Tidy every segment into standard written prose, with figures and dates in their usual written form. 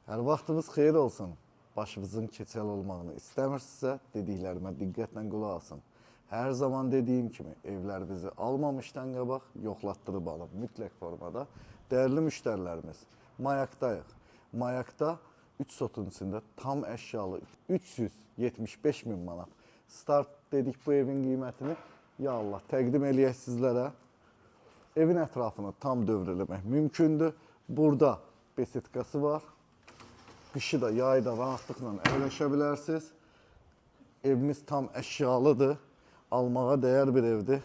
Hər vaxtınız xeyir olsun. Başınızın keçəl olmağını istəmirsinizsə, dediklərimə diqqətlə qulaq asın. Hər zaman dediyim kimi, evlər bizi almamışdan qabaq yoxlatdırıb alın mütləq formada. Dəyərli müştərilərimiz, Mayakdayıq. Mayakda 3 sotun içində tam əşyalı 375 min manat. Start dedik bu evin qiymətini. Ya Allah, təqdim eləyək sizlərə. Evin ətrafını tam dövr eləmək mümkündür. Burada besetkası var. Qışı da, yayı da rahatlıqla əyləşə bilərsiniz. Evimiz tam əşyalıdır. Almağa dəyər bir evdir.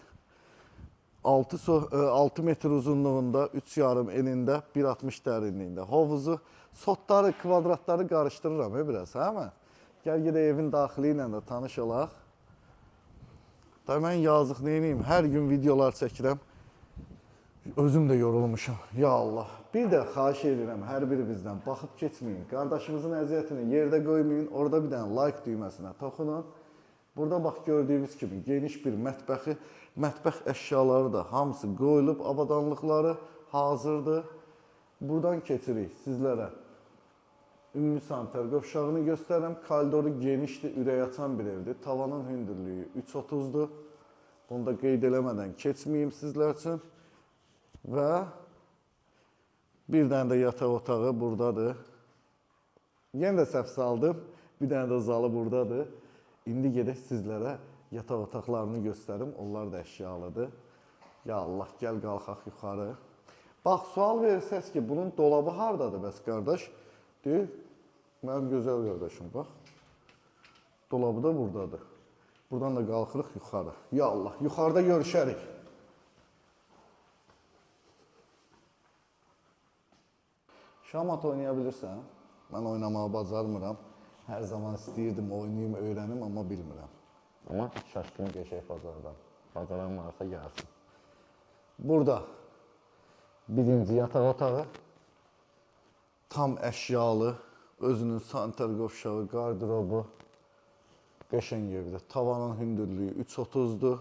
6 metr uzunluğunda, 3,5 enində, 1,60 dərinliyində. Hovuzu, sotları, kvadratları qarışdırıram biraz, hə mən? Gəl gedək evin daxili ilə də tanış olaq. Da mən yazıq neyniyim, hər gün videolar çəkirəm. Özüm də yorulmuşam, ya Allah. Bir də xahiş edirəm hər birinizdən, baxıb keçməyin. Qardaşımızın əziyyətini yerdə qoymayın, orada bir dənə like düyməsinə toxunun. Burada bax gördüyünüz kimi geniş bir mətbəxi, mətbəx əşyaları da hamısı qoyulub, avadanlıqları hazırdır. Buradan keçirik sizlərə. Ümumi sanitar qovşağını göstərirəm. Koridoru genişdir, ürək açan bir evdir. Tavanın hündürlüyü 3,30-dur. Bunu da qeyd eləmədən keçməyim sizlər üçün. Və bir dənə də yataq otağı buradadır. Yenə də səhv saldım. Bir dənə də zalı buradadır. İndi gedək sizlərə yataq otaqlarını göstərim. Onlar da əşyalıdır. Ya Allah, gəl qalxaq yuxarı. Bax, sual verirsəz ki, bunun dolabı haradadır bəs qardaş? Deyil, mənim gözəl qardaşım, bax. Dolabı da buradadır. Buradan da qalxırıq yuxarı. Ya Allah, yuxarıda görüşərik. Şamat oynaya bilirsən? Mən oynamağı bacarmıram. Hər zaman istəyirdim, oynayayım, öyrənim, amma bilmirəm. Amma şaşkın qəşək bazardan. Bacaran varsa gəlsin. Burada birinci yataq otağı. Tam əşyalı, özünün sanitar qovşağı, qardırobu. Qəşəng evdir. Tavanın hündürlüyü 3,30-dur.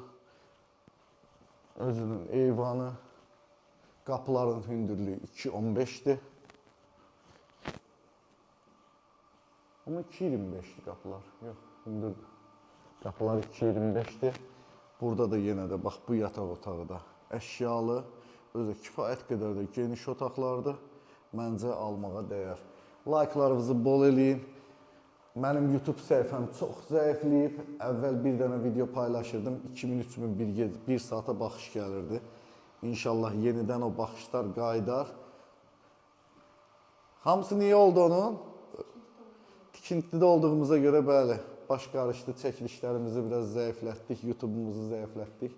Özünün eyvanı. Qapıların hündürlüyü 2,15-dir. Amma 2,25'dir qapılar. Yox, hündürdür. Qapılar 2,25'dir. Burada da yenə də bax bu yataq otağı da əşyalı. Özü kifayət qədər də geniş otaqlardır. Məncə almağa dəyər. Like'larınızı bol eləyin. Mənim YouTube səhifəm çox zəifləyib. Əvvəl bir dənə video paylaşırdım. 2000-3000 bir saata baxış gəlirdi. İnşallah yenidən o baxışlar qaydar. Hamısı niyə oldu onun? Tikintidə olduğumuza görə bəli, baş qarışdı, çəkilişlərimizi biraz zəiflətdik, YouTube'umuzu zəiflətdik.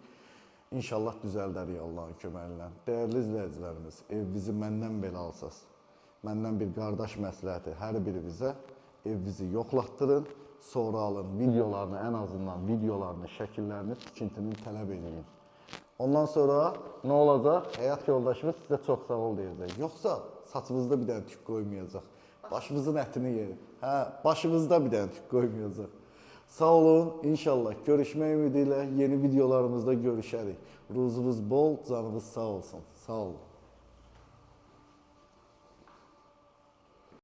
İnşallah düzəldərik Allahın köməyi ilə. Dəyərli izləyicilərimiz, evinizi məndən belə alsaz, məndən bir qardaş məsləhəti hər birinizə evinizi yoxlatdırın, sonra alın videolarını, ən azından videolarını, şəkillərini, tikintini tələb edin. Ondan sonra nə olacaq? Həyat yoldaşımız sizə çox sağ ol deyəcək. Yoxsa saçınızda bir dənə tük qoymayacaq. Başımızın ətini yerim. Hə, başımızda bir dənə tük qoymayacaq. Sağ olun, inşallah görüşmək ümidi ilə yeni videolarımızda görüşərik. Ruzunuz bol, canınız sağ olsun. Sağ olun.